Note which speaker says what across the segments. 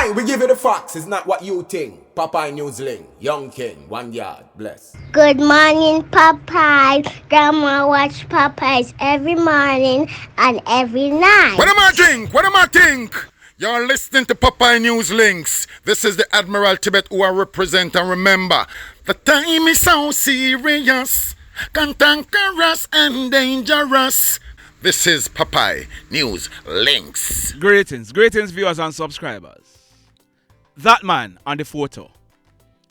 Speaker 1: Aye, we give you the facts. It's not what you think. Popeye Newsling, Young King, 1 yard, bless.
Speaker 2: Good morning, Popeye. Grandma watch Popeyes every morning and every night.
Speaker 3: What am I drink? What am I think? You're listening to Popeye News Links. This is the Admiral Tibet who I represent, and remember, the time is so serious, cantankerous and dangerous. This is Popeye News Links.
Speaker 4: Greetings viewers and subscribers. That man on the photo,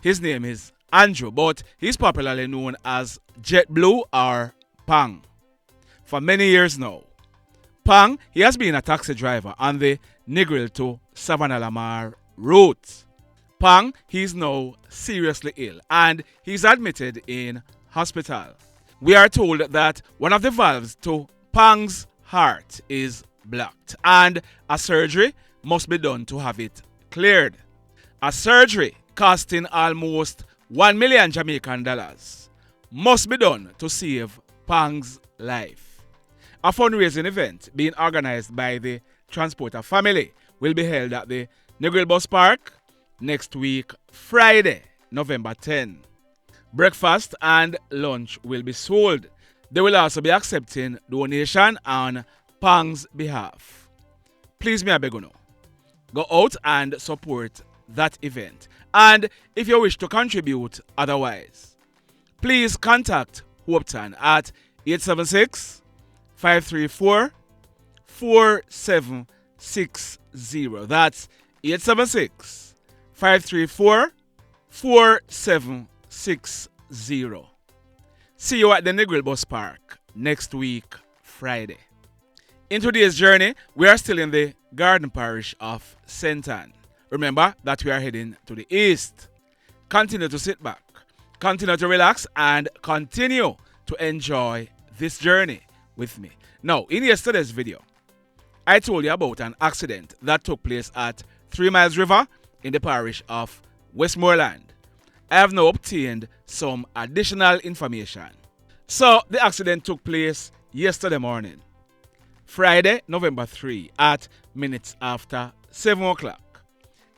Speaker 4: his name is Adju, but he's popularly known as JetBlue or Pang. For many years now, Pang, he has been a taxi driver on the Negril to Savannah Lamar route. Pang, he's now seriously ill and he's admitted in hospital. We are told that one of the valves to Pang's heart is blocked and a surgery must be done to have it cleared. A surgery costing almost 1 million Jamaican dollars must be done to save Pang's life. A fundraising event being organized by the Transporter family will be held at the Negril Bus Park next week, Friday, November 10. Breakfast and lunch will be sold. They will also be accepting donation on Pang's behalf. Please, me I beg you now, go out and support that event. And if you wish to contribute otherwise, please contact Hopetown at 876-534-4760. That's 876-534-4760. See you at the Negril Bus Park next week, Friday. In today's journey, we are still in the Garden Parish of St. Ann. Remember that we are heading to the east. Continue to sit back, continue to relax, and continue to enjoy this journey with me. Now, in yesterday's video, I told you about an accident that took place at 3 Miles River in the parish of Westmoreland. I have now obtained some additional information. So, the accident took place yesterday morning, Friday, November 3, at minutes after 7 o'clock.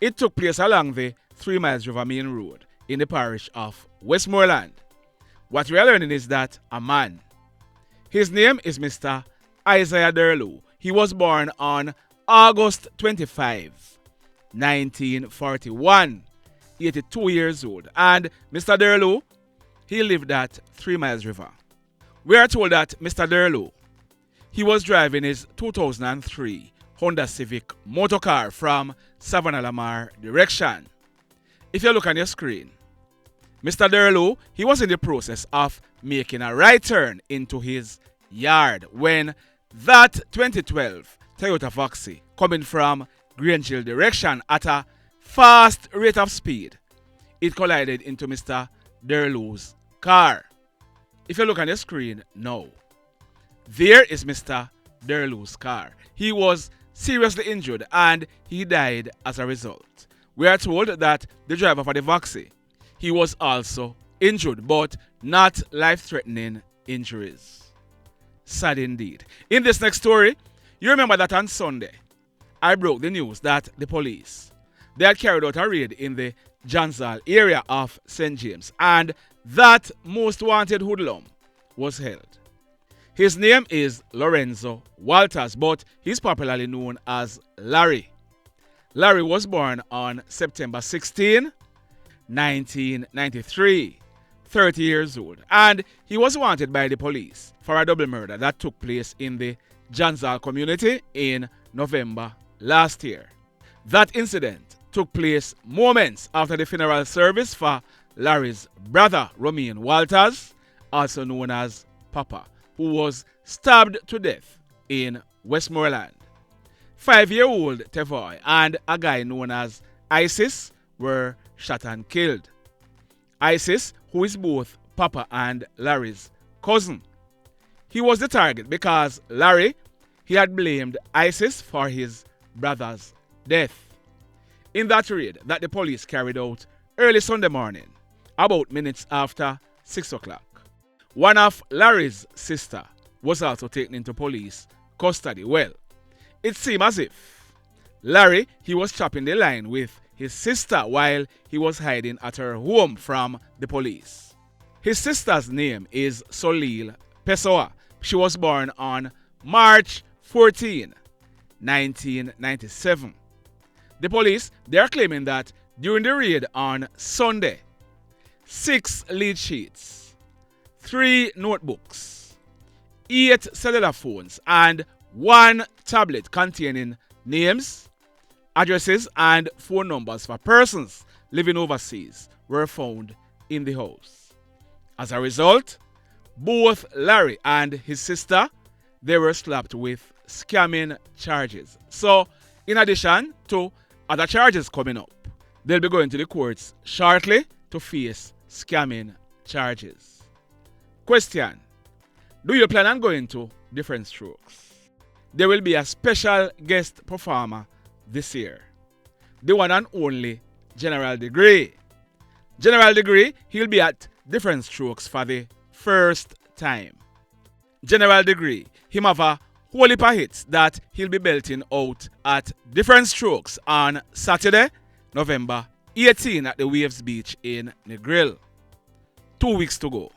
Speaker 4: It took place along the 3 Miles River Main Road in the parish of Westmoreland. What we are learning is that a man, his name is Mr. Isaiah Durloo. He was born on August 25, 1941, 82 years old. And Mr. Durloo, he lived at 3 Miles River. We are told that Mr. Durloo, he was driving his 2003 Honda Civic motor car from Savannah Lamar direction. If you look on your screen, Mr. Durloo, he was in the process of making a right turn into his yard when that 2012 Toyota Foxy coming from Grangeville direction at a fast rate of speed, it collided into Mr. Durloo's car. If you look on your screen now, there is Mr. Durloo's car. He was seriously injured and he died as a result. We are told that the driver for the Foxy, he was also injured, but not life-threatening injuries. Sad indeed. In this next story, you remember that on Sunday, I broke the news that the police, they had carried out a raid in the Johnsall area of St. James, and that most wanted hoodlum was held. His name is Lorenzo Walters, but he's popularly known as Larry. Larry was born on September 16, 1993, 30 years old, and he was wanted by the police for a double murder that took place in the Johnsall community in November last year. That incident took place moments after the funeral service for Larry's brother, Romaine Walters, also known as Papa, who was stabbed to death in Westmoreland. 5-year-old Tevoy and a guy known as Isis were shot and killed. Isis, who is both Papa and Larry's cousin. He was the target because Larry, he had blamed Isis for his brother's death. In that raid that the police carried out early Sunday morning, about minutes after 6 o'clock, one of Larry's sister was also taken into police custody. Well, it seemed as if Larry, he was chopping the line with his sister while he was hiding at her home from the police. His sister's name is Soleil Pessoa. She was born on March 14, 1997. The police, they are claiming that during the raid on Sunday, 6 lead sheets, 3 notebooks, 8 cellular phones, and 1 tablet containing names, addresses, and phone numbers for persons living overseas were found in the house. As a result, both Larry and his sister, they were slapped with scamming charges. So, in addition to other charges coming up, they'll be going to the courts shortly to face scamming charges. Question: do you plan on going to Different Strokes? There will be a special guest performer this year. The one and only General Degree. General Degree, he'll be at Different Strokes for the first time. General Degree, him have a whole heap of hits that he'll be belting out at Different Strokes on Saturday, November 18 at the Waves Beach in Negril. 2 weeks to go.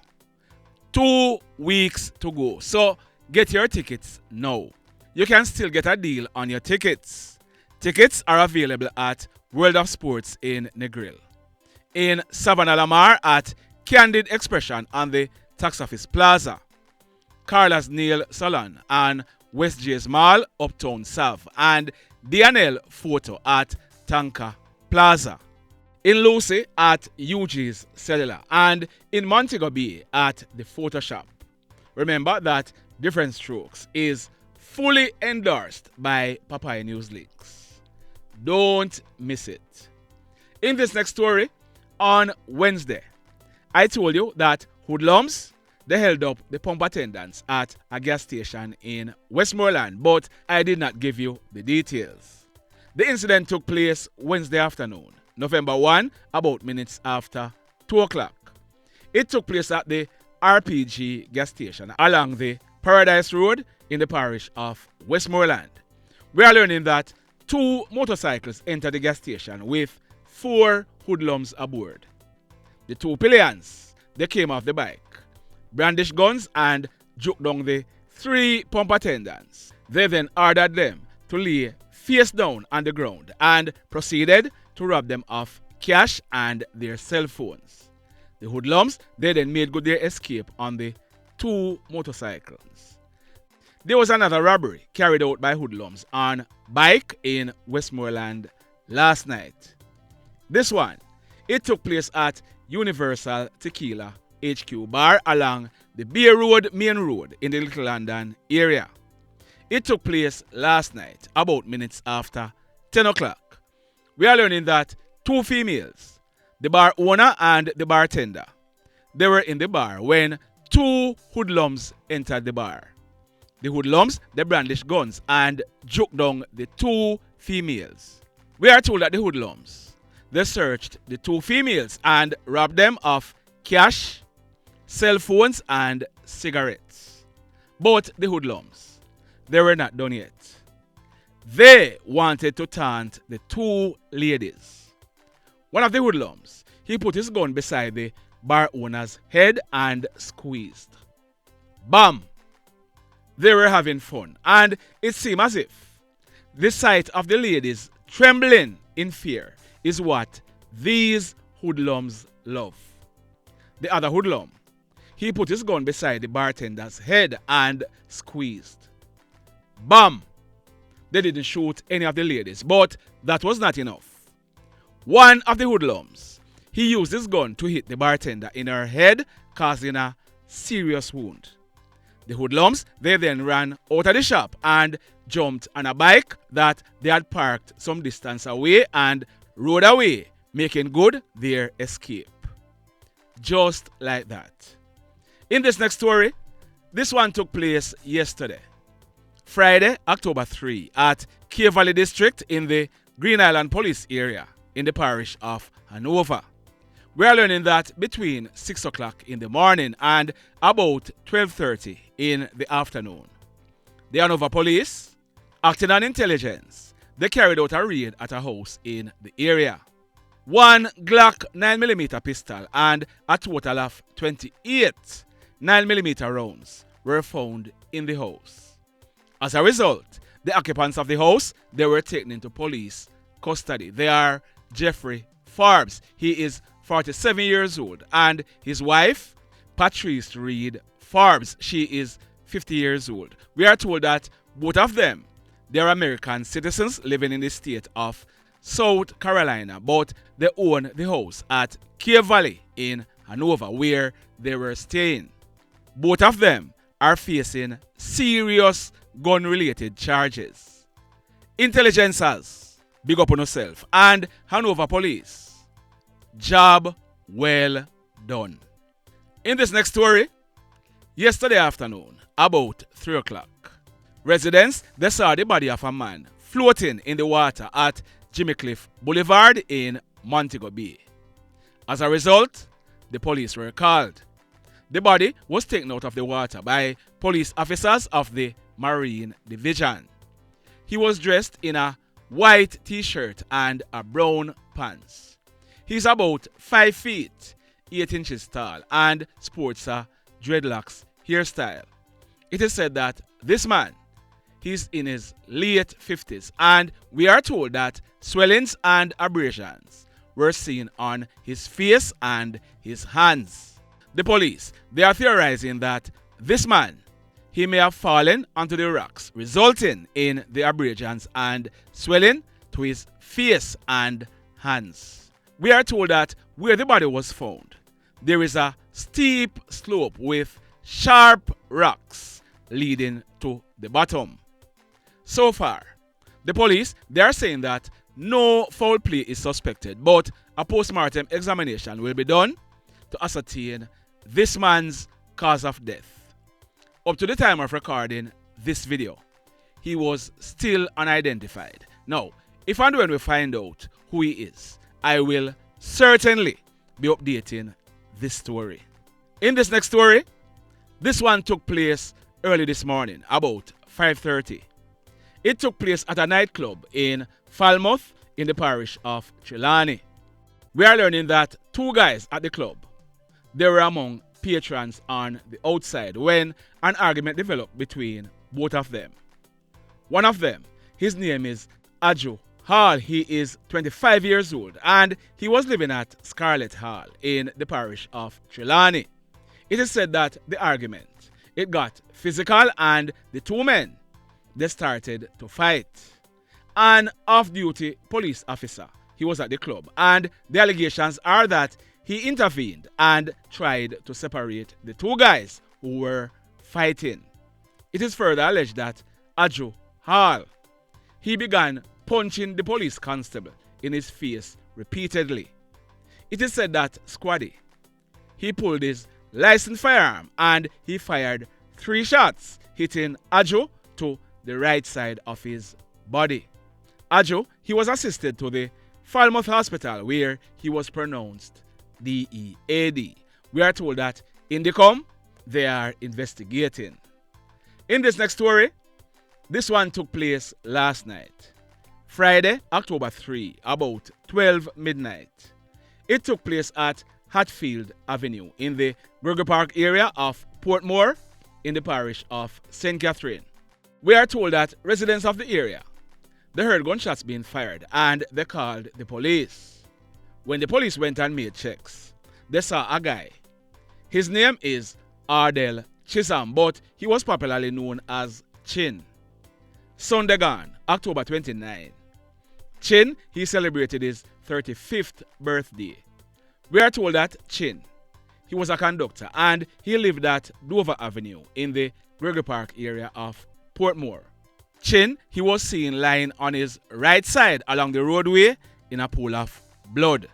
Speaker 4: 2 weeks to go. So get your tickets now. You can still get a deal on your tickets. Tickets are available at World of Sports in Negril, in Savannah Lamar at Candid Expression on the Tax Office Plaza, Carla's Nail Salon and West J's Mall, Uptown Sav, and DNL Photo at Tanka Plaza, in Lucy at UG's Cellular, and in Montego Bay at the Photoshop. Remember that Different Strokes is fully endorsed by Papaya News Links. Don't miss it. In this next story, on Wednesday, I told you that hoodlums, they held up the pump attendants at a gas station in Westmoreland, but I did not give you the details. The incident took place Wednesday afternoon, November 1, about minutes after 2 o'clock. It took place at the RPG gas station along the Paradise Road in the parish of Westmoreland. We are learning that 2 motorcycles entered the gas station with 4 hoodlums aboard. The 2 pillions, they came off the bike, brandished guns and juked down the 3 pump attendants. They then ordered them to lay face down on the ground and proceeded to rob them of cash and their cell phones. The hoodlums, they then made good their escape on the 2 motorcycles. There was another robbery carried out by hoodlums on bike in Westmoreland last night. This one, it took place at Universal Tequila HQ Bar along the Bay Road Main Road in the Little London area. It took place last night, about minutes after 10 o'clock. We are learning that 2 females, the bar owner and the bartender, they were in the bar when 2 hoodlums entered the bar. The hoodlums, they brandished guns and juked down the 2 females. We are told that the hoodlums, they searched the 2 females and robbed them of cash, cell phones, and cigarettes. But the hoodlums, they were not done yet. They wanted to taunt the 2 ladies. One of the hoodlums, he put his gun beside the bar owner's head and squeezed. Bam! They were having fun, and it seemed as if the sight of the ladies trembling in fear is what these hoodlums love. The other hoodlum, he put his gun beside the bartender's head and squeezed. Bam! They didn't shoot any of the ladies, but that was not enough. One of the hoodlums, he used his gun to hit the bartender in her head, causing a serious wound. The hoodlums, they then ran out of the shop and jumped on a bike that they had parked some distance away and rode away, making good their escape. Just like that. In this next story, this one took place yesterday, Friday, October 3, at K Valley District in the Green Island Police area in the parish of Hanover. We are learning that between 6 o'clock in the morning and about 12:30 in the afternoon, the Hanover Police, acting on intelligence they carried out a raid at a house in the area. One Glock 9mm pistol and a total of 28 9mm rounds were found in the house. As a result, the occupants of the house, they were taken into police custody. They are Jeffery Forbes. He is 47 years old, and his wife, Patreice Reid Forbes, she is 50 years old. We are told that both of them, they are American citizens living in the state of South Carolina, but they own the house at Cave Valley in Hanover, where they were staying. Both of them are facing serious gun-related charges. Intelligencers, big up on yourself, and Hanover Police, job well done. In this next story, yesterday afternoon, about 3 o'clock, residents, they saw the body of a man floating in the water at Jimmy Cliff Boulevard in Montego Bay. As a result, the police were called. The body was taken out of the water by police officers of the Marine Division. He was dressed in a white t-shirt and a brown pants. He's about 5 feet, 8 inches tall and sports a dreadlocks hairstyle. It is said that this man, he's in his late 50s, and we are told that swellings and abrasions were seen on his face and his hands. The police, they are theorizing that this man, he may have fallen onto the rocks, resulting in the abrasions and swelling to his face and hands. We are told that where the body was found, there is a steep slope with sharp rocks leading to the bottom. So far, the police, they are saying that no foul play is suspected, but a post-mortem examination will be done to ascertain this man's cause of death. Up to the time of recording this video, he was still unidentified. Now, if and when we find out who he is, I will certainly be updating this story. In this next story, this one took place early this morning, about 5:30. It took place at a nightclub in Falmouth in the parish of Trelawney. We are learning that 2 guys at the club, they were among patrons on the outside when an argument developed between both of them. One of them, his name is Adju Hall. He is 25 years old and he was living at Scarlett Hall in the parish of Trelawney. It is said that the argument, it got physical and the 2 men, they started to fight. An off-duty police officer, he was at the club, and the allegations are that he intervened and tried to separate the 2 guys who were fighting. It is further alleged that Adju Hall, he began punching the police constable in his face repeatedly. It is said that Squaddy, he pulled his licensed firearm and he fired 3 shots, hitting Adju to the right side of his body. Adju, he was assisted to the Falmouth Hospital where he was pronounced DEAD. We are told that in the com, they are investigating. In this next story, this one took place last night, Friday, October 3, about 12 midnight. It took place at Hatfield Avenue in the Gregory Park area of Portmore in the parish of St. Catherine. We are told that residents of the area, they heard gunshots being fired and they called the police. When the police went and made checks, they saw a guy. His name is Audel Chisholm, but he was popularly known as Chin. Sunday gone, October 29. Chin, he celebrated his 35th birthday. We are told that Chin, he was a conductor and he lived at Dover Avenue in the Gregory Park area of Portmore. Chin, he was seen lying on his right side along the roadway in a pool of blood.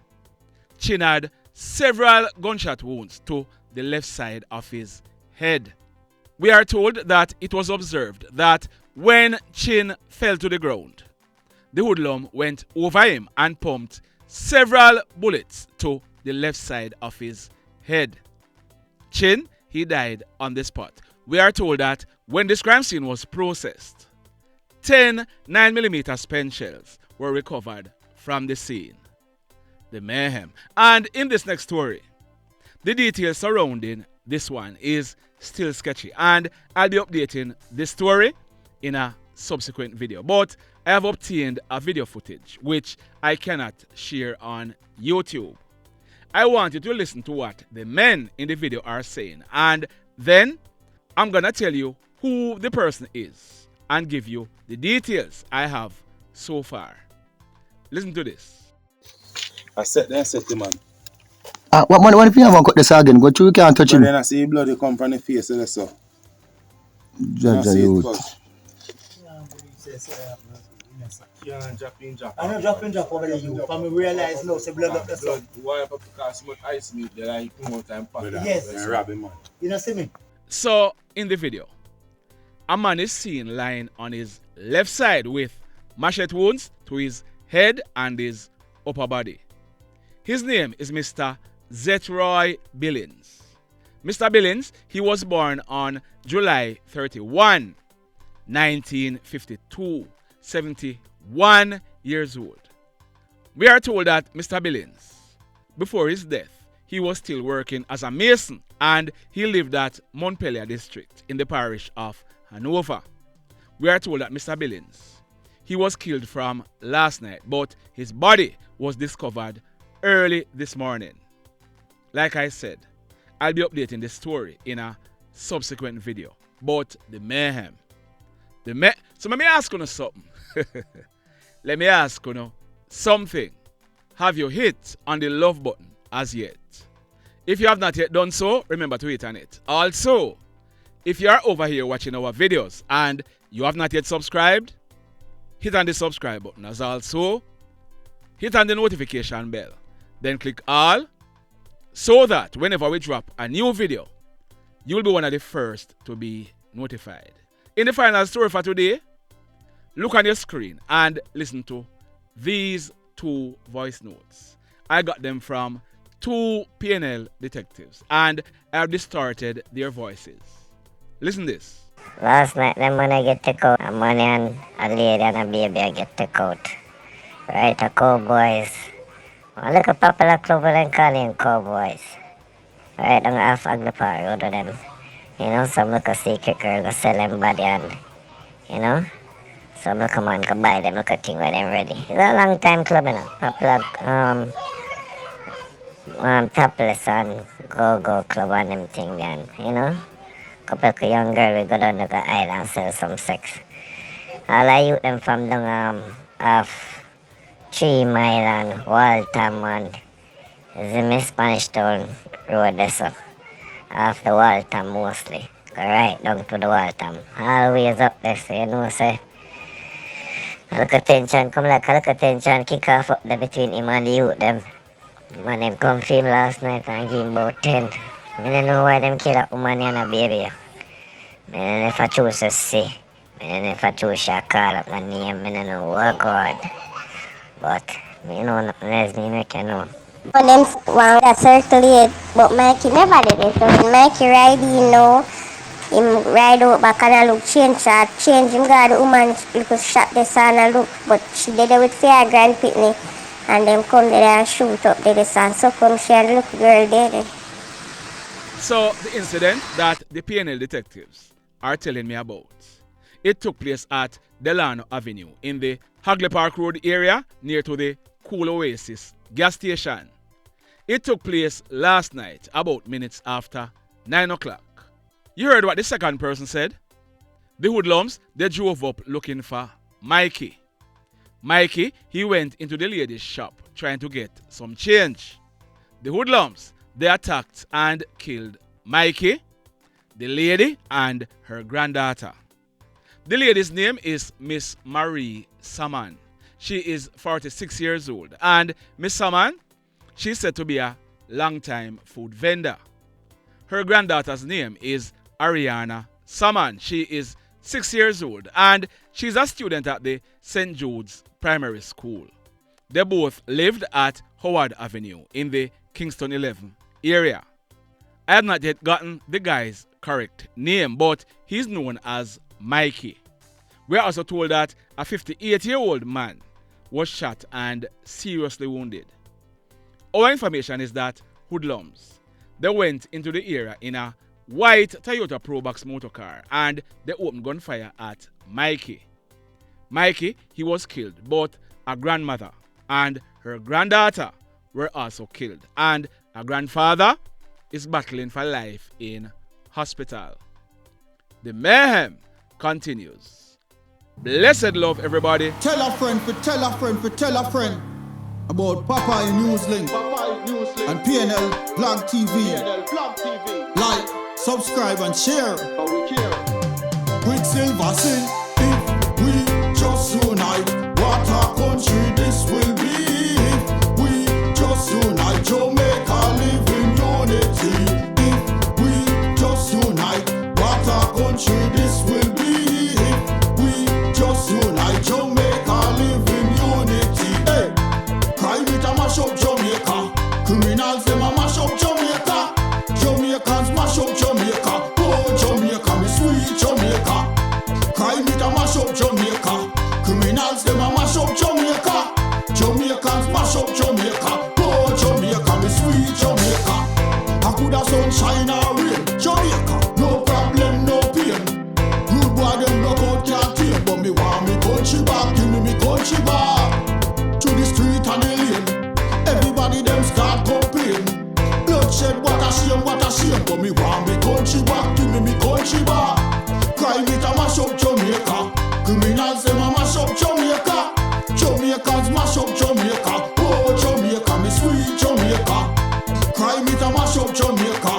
Speaker 4: Chin had several gunshot wounds to the left side of his head. We are told that it was observed that when Chin fell to the ground, the hoodlum went over him and pumped several bullets to the left side of his head. Chin, he died on the spot. We are told that when this crime scene was processed, 10 9mm spent shells were recovered from the scene. The mayhem. And in this next story, the details surrounding this one is still sketchy, and I'll be updating this story in a subsequent video. But I have obtained a video footage which I cannot share on YouTube. I want you to listen to what the men in the video are saying, and then I'm gonna tell you who the person is and give you the details I have so far. Listen to this.
Speaker 5: I set the man.
Speaker 6: What if you haven't cut this again? Go through, you can't touch him.
Speaker 5: Then I see blood come from the face of the so.
Speaker 6: Judge youth.
Speaker 7: I'm not dropping over the you. For me realize no, say blood up the sun.
Speaker 5: Why have to cast much ice meat there like more time pack?
Speaker 7: Yes.
Speaker 5: And rob him, man.
Speaker 7: You know see me?
Speaker 4: So in the video, a man is seen lying on his left side with machete wounds to his head and his upper body. His name is Mr. Zetroy Billings. Mr. Billings, he was born on July 31, 1952, 71 years old. We are told that Mr. Billings, before his death, he was still working as a mason, and he lived at Montpelier district in the parish of Hanover. We are told that Mr. Billings, he was killed from last night, but his body was discovered early this morning. Like I said, I'll be updating this story in a subsequent video. But the mayhem. So let me ask you something. Let me ask you something. Have you hit on the love button as yet? If you have not yet done so, remember to hit on it. Also, if you are over here watching our videos and you have not yet subscribed, hit on the subscribe button. As also, hit on the notification bell. Then click all, so that whenever we drop a new video, you'll be one of the first to be notified. In the final story for today, look on your screen and listen to these two voice notes. I got them from two PNL detectives, and I have distorted their voices. Listen this.
Speaker 8: Last night, them when I get took out, a man and a lady and a baby I get took out. Right, a cowboys. I look at popular club and call him cowboys. Right, on half of the park, other than, some look a secret girl go sell them body and, some look a man go buy them, look a thing when them ready. It's a long time club, popular, topless and go-go club and them thing then, couple of young girl we go down to the island and sell some sex. All I youth them from down off 3 Mile and Waltham and the Spanish Town road there so. Off the Waltham mostly. Go right down to the Waltham. Always up there so say. Look at tension, come like a look at tension, kick off up there between him and the youth them. Man them come film last night and give him about 10. I don't know why them kill a woman and a baby. I don't know if I choose to see. I don't know if I choose to call up my name. I don't know what God. But, nothing else me make you know.
Speaker 2: For them want to circulate, but Mikey never did it. So when Mikey ride, him ride out back and look change him got the woman look shot the son and look, but she did it with fair grand pitney, and them come there and shoot up the son. So come she and look girl dead.
Speaker 4: So the incident that the PNL detectives are telling me about, it took place at Delano Avenue in the Hagley Park Road area near to the Cool Oasis gas station. It took place last night about minutes after 9 o'clock. You heard what the second person said? The hoodlums, they drove up looking for Mikey. Mikey, he went into the lady's shop trying to get some change. The hoodlums, they attacked and killed Mikey, the lady, and her granddaughter. The lady's name is Miss Marie Salmon. She is 46 years old. And Miss Salmon, she's said to be a long-time food vendor. Her granddaughter's name is Arianna Salmon. She is 6 years old and she's a student at the St. Jude's Primary School. They both lived at Howard Avenue in the Kingston 11 area. I have not yet gotten the guy's correct name, but he's known as Mikey. We are also told that a 58-year-old man was shot and seriously wounded. Our information is that hoodlums, they went into the area in a white Toyota Probox motor car and they opened gunfire at Mikey. Mikey, he was killed, but a grandmother and her granddaughter were also killed, and a grandfather is battling for life in hospital. The mayhem continues. Blessed love, everybody.
Speaker 9: Tell a friend for tell a friend for tell a friend about Popeye Newslink and PNL Blog TV. Like, subscribe and share. Quicksilver sing, if we just unite, what a country this will be. If we just unite, Jamaica live in unity. If we just unite, what a country this will be. If we just unite, Jamaica live in unity. Hey, crime it a mash up Jamaica. Criminals them a mash up Jamaica. Jamaicans mash up Jamaica. Oh Jamaica, me sweet Jamaica. Crime it a mash up Jamaica. Criminals them a mash up Jamaica. Jamaicans mash up Jamaica. Oh Jamaica, me sweet Jamaica. I coulda sunshine or rain. Jamaica, no problem, no pain. Rude boy them block out can't tame, but me want me country back. Give me country back. To the street and the lane. Everybody them start complain. Bloodshed, what a shame, but me want me country back. Give me country back. Crime it a mash up Jamaica. Criminals them a mash up Jamaica. Jamaicans mash up Jamaica. Oh Jamaica, me sweet Jamaica. Crime it a mash up Jamaica.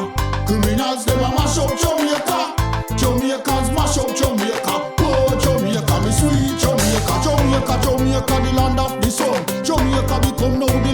Speaker 9: Criminals them a mash up Jamaica. Jamaicans mash up Jamaica. Oh Jamaica, me sweet Jamaica. Jamaica, Jamaica, the land of the sun. Jamaica become now the